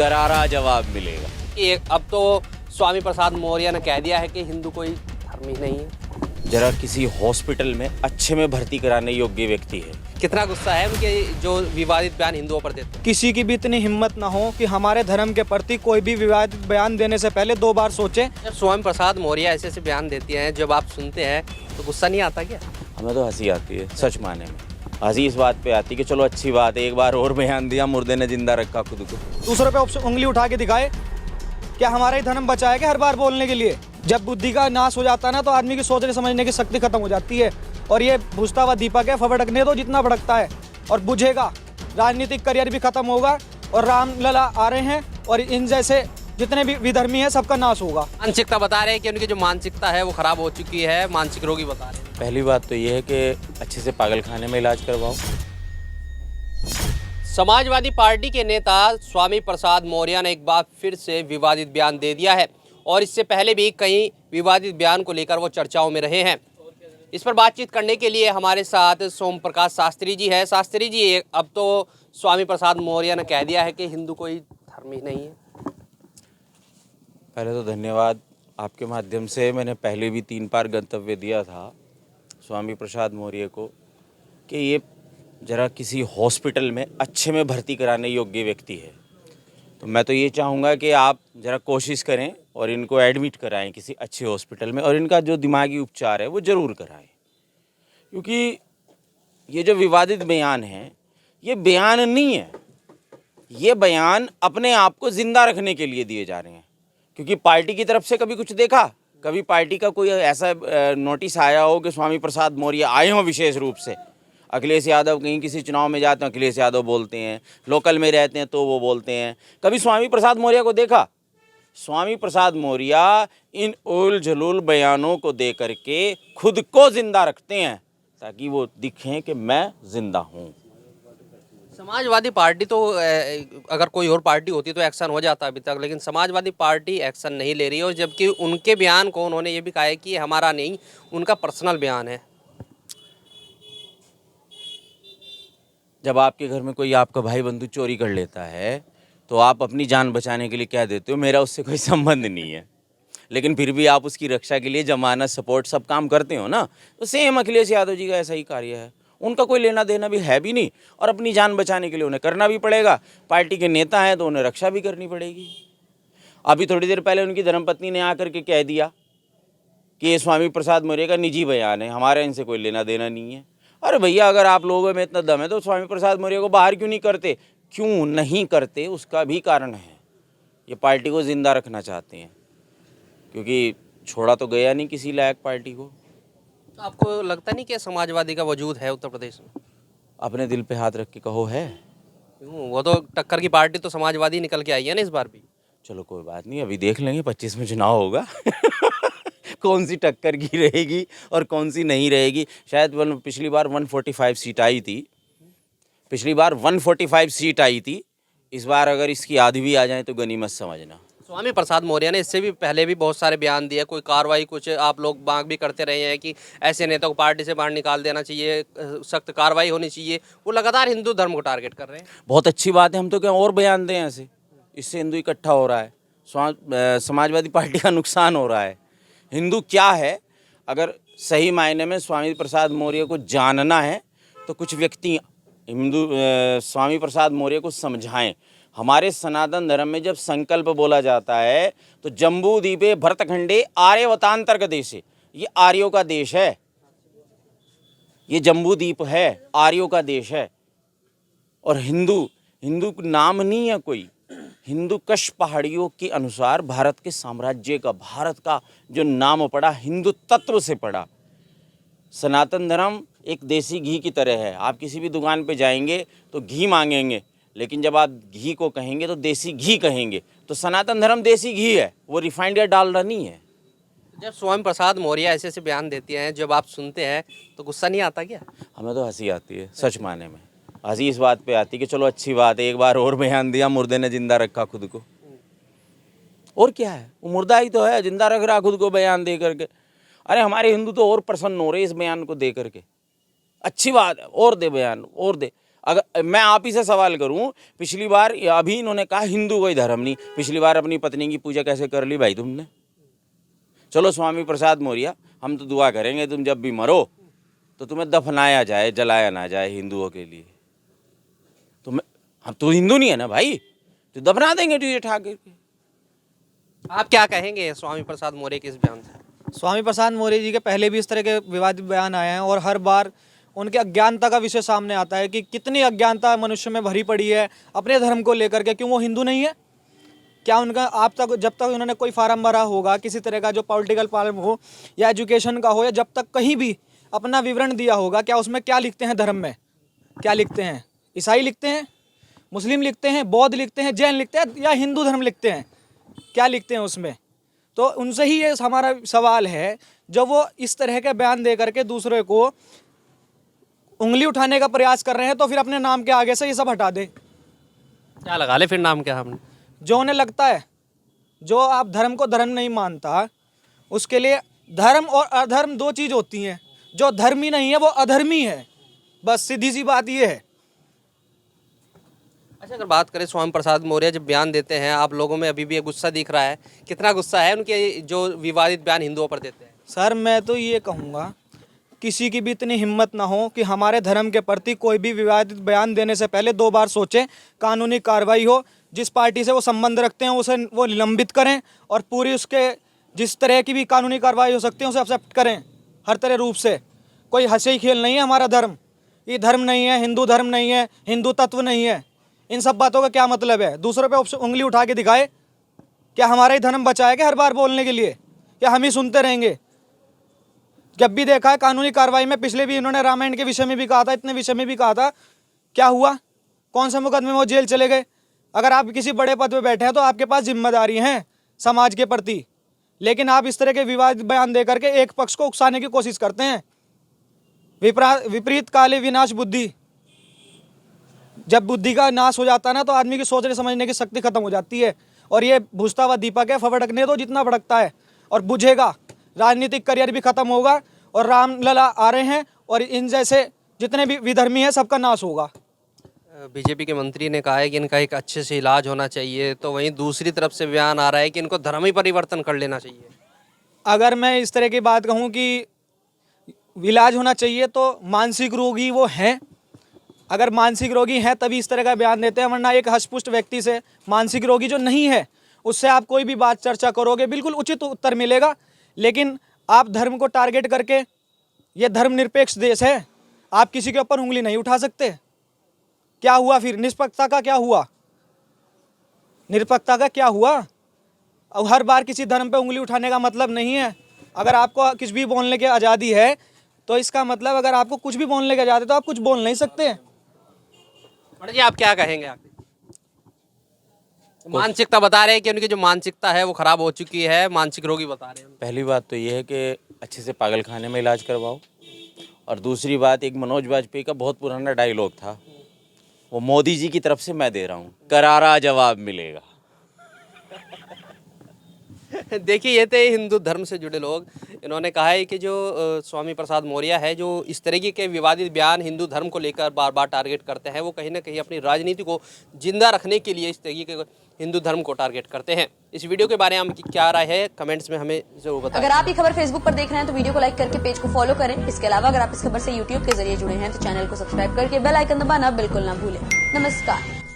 करारा जवाब मिलेगा। अब तो स्वामी प्रसाद मौर्य ने कह दिया है कि हिंदू कोई धर्म ही नहीं है। जरा किसी हॉस्पिटल में अच्छे में भर्ती कराने योग्य व्यक्ति है। कितना गुस्सा है उनके जो विवादित बयान हिंदुओं पर देते हैं। किसी की भी इतनी हिम्मत ना हो कि हमारे धर्म के प्रति कोई भी विवादित बयान देने से पहले 2 बार सोचे। जब स्वामी प्रसाद मौर्य ऐसे ऐसे बयान देती हैं, जब आप सुनते हैं तो गुस्सा नहीं आता क्या? हमें तो हंसी आती है, सच माने में हंसी इस बात पे आती है कि चलो अच्छी बात है, एक बार और बयान दिया, मुर्दे ने जिंदा रखा खुद को। दूसरों पे उंगली उठा के दिखाए, क्या हमारा ही धर्म बचा है क्या हर बार बोलने के लिए? जब बुद्धि का नाश हो जाता है ना तो आदमी की सोचने समझने की शक्ति खत्म हो जाती है। और ये बुझता हुआ दीपक है, फटकने दो जितना भड़कता है और बुझेगा। राजनीतिक करियर भी खत्म होगा और रामलला आ रहे हैं और इन जैसे जितने भी विधर्मी हैं सबका नाश होगा। मानसिकता बता रहे हैं कि उनकी जो मानसिकता है वो खराब हो चुकी है, मानसिक रोगी बता रहे हैं। पहली बात तो ये है कि अच्छे से पागल खाने में इलाज करवाओ। समाजवादी पार्टी के नेता स्वामी प्रसाद मौर्य ने एक बार फिर से विवादित बयान दे दिया है और इससे पहले भी कई विवादित बयान को लेकर वो चर्चाओं में रहे हैं। इस पर बातचीत करने के लिए हमारे साथ सोम प्रकाश शास्त्री जी है। शास्त्री जी, अब तो स्वामी प्रसाद मौर्य ने कह दिया है कि हिंदू कोई धर्म ही नहीं है। पहले तो धन्यवाद, आपके माध्यम से मैंने पहले भी 3 बार गंतव्य दिया था स्वामी प्रसाद मौर्य को कि ये जरा किसी हॉस्पिटल में अच्छे में भर्ती कराने योग्य व्यक्ति है। तो मैं तो ये चाहूँगा कि आप ज़रा कोशिश करें और इनको एडमिट कराएं किसी अच्छे हॉस्पिटल में और इनका जो दिमागी उपचार है वो ज़रूर कराएं, क्योंकि ये जो विवादित बयान है ये बयान नहीं है, ये बयान अपने आप को ज़िंदा रखने के लिए दिए जा रहे हैं। क्योंकि पार्टी की तरफ से कभी कुछ देखा, कभी पार्टी का कोई ऐसा नोटिस आया हो कि स्वामी प्रसाद मौर्य आए हों विशेष रूप से? अखिलेश यादव कहीं किसी चुनाव में जाते हैं, अखिलेश यादव बोलते हैं, लोकल में रहते हैं तो वो बोलते हैं। कभी स्वामी प्रसाद मौर्य को देखा? स्वामी प्रसाद मौर्य इन उल झलूल बयानों को दे करके खुद को जिंदा रखते हैं ताकि वो दिखें कि मैं जिंदा हूँ। समाजवादी पार्टी तो अगर कोई और पार्टी होती तो एक्शन हो जाता अभी तक, लेकिन समाजवादी पार्टी एक्शन नहीं ले रही है और जबकि उनके बयान को उन्होंने ये भी कहा है कि हमारा नहीं, उनका पर्सनल बयान है। जब आपके घर में कोई आपका भाई बंधु चोरी कर लेता है तो आप अपनी जान बचाने के लिए क्या देते हो? मेरा उससे कोई संबंध नहीं है, लेकिन फिर भी आप उसकी रक्षा के लिए जमानत, सपोर्ट सब काम करते हो ना। तो सेम अखिलेश यादव जी का ऐसा ही कार्य है, उनका कोई लेना देना भी है भी नहीं और अपनी जान बचाने के लिए उन्हें करना भी पड़ेगा। पार्टी के नेता हैं तो उन्हें रक्षा भी करनी पड़ेगी। अभी थोड़ी देर पहले उनकी धर्मपत्नी ने आकर के कह दिया कि ये स्वामी प्रसाद मौर्य का निजी बयान है, हमारा इनसे कोई लेना देना नहीं है। अरे भैया, अगर आप लोगों में इतना दम है तो स्वामी प्रसाद मौर्य को बाहर क्यों नहीं करते? क्यों नहीं करते उसका भी कारण है, ये पार्टी को ज़िंदा रखना चाहते हैं, क्योंकि छोड़ा तो गया नहीं किसी लायक पार्टी को। तो आपको लगता नहीं कि समाजवादी का वजूद है उत्तर प्रदेश में? अपने दिल पे हाथ रख के कहो है। क्यों? वो तो टक्कर की पार्टी तो समाजवादी निकल के आई है ना इस बार भी। चलो कोई बात नहीं, अभी देख लेंगे, 25 में चुनाव होगा कौन सी टक्कर की रहेगी और कौन सी नहीं रहेगी। शायद पिछली बार 145 सीट आई थी, पिछली बार 145 सीट आई थी, इस बार अगर इसकी आधी भी आ जाए तो गनीमत समझना। स्वामी प्रसाद मौर्य ने इससे भी पहले भी बहुत सारे बयान दिए, कोई कार्रवाई, कुछ आप लोग मांग भी करते रहे हैं कि ऐसे नेता को पार्टी से बाहर निकाल देना चाहिए, सख्त कार्रवाई होनी चाहिए। वो लगातार हिंदू धर्म को टारगेट कर रहे हैं। बहुत अच्छी बात है, हम तो क्या और बयान दें ऐसे, इससे हिंदू इकट्ठा हो रहा है, समाजवादी पार्टी का नुकसान हो रहा है। हिंदू क्या है, अगर सही मायने में स्वामी प्रसाद मौर्य को जानना है तो कुछ व्यक्ति हिंदू स्वामी प्रसाद मौर्य को समझाएं। हमारे सनातन धर्म में जब संकल्प बोला जाता है तो जम्बू द्वीपे भरतखंडे आर्यवतांतर्क देशे, ये आर्यों का देश है, ये जम्बू द्वीप है, आर्यों का देश है। और हिंदू नाम नहीं है कोई, हिंदू कश पहाड़ियों के अनुसार भारत के साम्राज्य का, भारत का जो नाम पड़ा हिंदू तत्व से पड़ा। सनातन धर्म एक देसी घी की तरह है, आप किसी भी दुकान पे जाएंगे तो घी मांगेंगे, लेकिन जब आप घी को कहेंगे तो देसी घी कहेंगे। तो सनातन धर्म देसी घी है, वो रिफाइंड या डालडा नहीं है। जब स्वामी प्रसाद मौर्य ऐसे ऐसे बयान देती हैं, जब आप सुनते हैं तो गुस्सा नहीं आता क्या? हमें तो हंसी आती है, सच माने में हंसी इस बात पे आती है कि चलो अच्छी बात है, एक बार और बयान दिया, मुर्दे ने जिंदा रखा खुद को। और क्या है, वो मुर्दा ही तो है, जिंदा रख रहा खुद को बयान दे करके। अरे हमारे हिंदू तो और प्रसन्न हो रहे इस बयान को दे करके, अच्छी बात है, और दे बयान और दे। अगर मैं आप ही से सवाल करूं, पिछली बार या अभी इन्होंने कहा हिंदू कोई धर्म नहीं, पिछली बार अपनी पत्नी की पूजा कैसे कर ली भाई तुमने? चलो स्वामी प्रसाद मौर्य, हम तो दुआ करेंगे तुम जब भी मरो तो तुम्हें दफनाया जाए, जलाया ना जाए हिंदुओं के लिए। तुम्हें, हम तो हिंदू नहीं है ना भाई, तो दफना देंगे तुझे ठाकर के। आप क्या कहेंगे स्वामी प्रसाद मौर्य के इस बयान से? स्वामी प्रसाद मौर्य जी के पहले भी इस तरह के विवादित बयान आए हैं और हर बार उनके अज्ञानता का विषय सामने आता है कि कितनी अज्ञानता मनुष्य में भरी पड़ी है अपने धर्म को लेकर के। क्यों वो हिंदू नहीं है? क्या उनका आप तक जब तक उन्होंने कोई फार्म भरा होगा किसी तरह का जो पॉलिटिकल फार्म हो या एजुकेशन का हो, या जब तक कहीं भी अपना विवरण दिया होगा, क्या उसमें क्या लिखते हैं धर्म में? क्या लिखते हैं? ईसाई लिखते हैं, मुस्लिम लिखते हैं, बौद्ध लिखते हैं, जैन लिखते हैं, या हिंदू धर्म लिखते हैं? क्या लिखते हैं उसमें? तो उनसे ही ये हमारा सवाल है, जब वो इस तरह के बयान दे करके दूसरे को उंगली उठाने का प्रयास कर रहे हैं, तो फिर अपने नाम के आगे से ये सब हटा दें। क्या लगा ले फिर नाम क्या हमने? जो उन्हें लगता है, जो आप धर्म को धर्म नहीं मानता, उसके लिए धर्म और अधर्म दो चीज़ होती हैं। जो धर्मी नहीं है वो अधर्मी है, बस सीधी सी बात ये है। अच्छा, अगर बात करें स्वामी प्रसाद मौर्य जब बयान देते हैं, आप लोगों में अभी भी ये गुस्सा दिख रहा है, कितना गुस्सा है उनके जो विवादित बयान हिंदुओं पर देते हैं? सर मैं तो ये कहूँगा, किसी की भी इतनी हिम्मत ना हो कि हमारे धर्म के प्रति कोई भी विवादित बयान देने से पहले 2 बार सोचें, कानूनी कार्रवाई हो, जिस पार्टी से वो संबंध रखते हैं उसे वो निलंबित करें और पूरी उसके जिस तरह की भी कानूनी कार्रवाई हो सकती है उसे एक्सेप्ट करें हर तरह रूप से। कोई हंसी खेल नहीं है हमारा धर्म, ये धर्म नहीं है, हिंदू धर्म नहीं है, हिंदू तत्व नहीं है। इन सब बातों का क्या मतलब है? दूसरों पे उंगली उठा के दिखाए, क्या हमारा ही धर्म बचा है क्या हर बार बोलने के लिए? क्या हम ही सुनते रहेंगे? जब भी देखा है कानूनी कार्रवाई में, पिछले भी इन्होंने रामायण के विषय में भी कहा था, इतने विषय में भी कहा था, क्या हुआ? कौन से मुकदमे में वो जेल चले गए? अगर आप किसी बड़े पद पे बैठे हैं तो आपके पास जिम्मेदारी हैं समाज के प्रति, लेकिन आप इस तरह के विवादित बयान दे करके एक पक्ष को उकसाने की कोशिश करते हैं। विपरीत काले विनाश बुद्धि, जब बुद्धि का नाश हो जाता है ना, तो आदमी की सोचने समझने की शक्ति खत्म हो जाती है। और ये बुझता हुआ दीपक है, फटकने दो जितना भड़कता है और बुझेगा। राजनीतिक करियर भी खत्म होगा और रामलला आ रहे हैं और इन जैसे जितने भी विधर्मी हैं सबका नाश होगा। बीजेपी के मंत्री ने कहा है कि इनका एक अच्छे से इलाज होना चाहिए, तो वहीं दूसरी तरफ से बयान आ रहा है कि इनको धर्म ही परिवर्तन कर लेना चाहिए। अगर मैं इस तरह की बात कहूँ कि इलाज होना चाहिए, तो मानसिक रोगी वो हैं। अगर मानसिक रोगी हैं तभी इस तरह का बयान देते हैं, वरना एक हष्टपुष्ट व्यक्ति से, मानसिक रोगी जो नहीं है उससे आप कोई भी बात चर्चा करोगे बिल्कुल उचित उत्तर मिलेगा। लेकिन आप धर्म को टारगेट करके, ये धर्मनिरपेक्ष देश है, आप किसी के ऊपर उंगली नहीं उठा सकते। क्या हुआ फिर? निष्पक्षता का क्या हुआ? निरपेक्षता का क्या हुआ? और हर बार किसी धर्म पे उंगली उठाने का मतलब नहीं है। अगर आपको कुछ भी बोलने की आज़ादी है तो इसका मतलब, अगर आपको कुछ भी बोलने की आज़ादी है तो आप कुछ बोल नहीं सकते। जी, आप क्या कहेंगे आखिर? मानसिकता बता रहे हैं कि उनकी जो मानसिकता है वो खराब हो चुकी है, मानसिक रोगी बता रहे हैं। पहली बात तो ये है कि अच्छे से पागल खाने में इलाज करवाओ, और दूसरी बात, एक मनोज वाजपेयी का बहुत पुराना डायलॉग था, वो मोदी जी की तरफ से मैं दे रहा हूँ, करारा जवाब मिलेगा। देखिए, ये थे हिंदू धर्म से जुड़े लोग। इन्होंने कहा है कि जो स्वामी प्रसाद मौर्य है, जो इस तरीके के विवादित बयान हिंदू धर्म को लेकर बार बार टारगेट करते हैं, वो कहीं ना कहीं अपनी राजनीति को जिंदा रखने के लिए इस तरीके के हिंदू धर्म को टारगेट करते हैं। इस वीडियो के बारे में आपकी क्या राय है, कमेंट्स में हमें जरूर बताएं। अगर आप ये खबर फेसबुक पर देख रहे हैं तो वीडियो को लाइक करके पेज को फॉलो करें। इसके अलावा अगर आप इस खबर से यूट्यूब के जरिए जुड़े हैं तो चैनल को सब्सक्राइब करके बेल आइकन दबाना बिल्कुल ना भूलें। नमस्कार।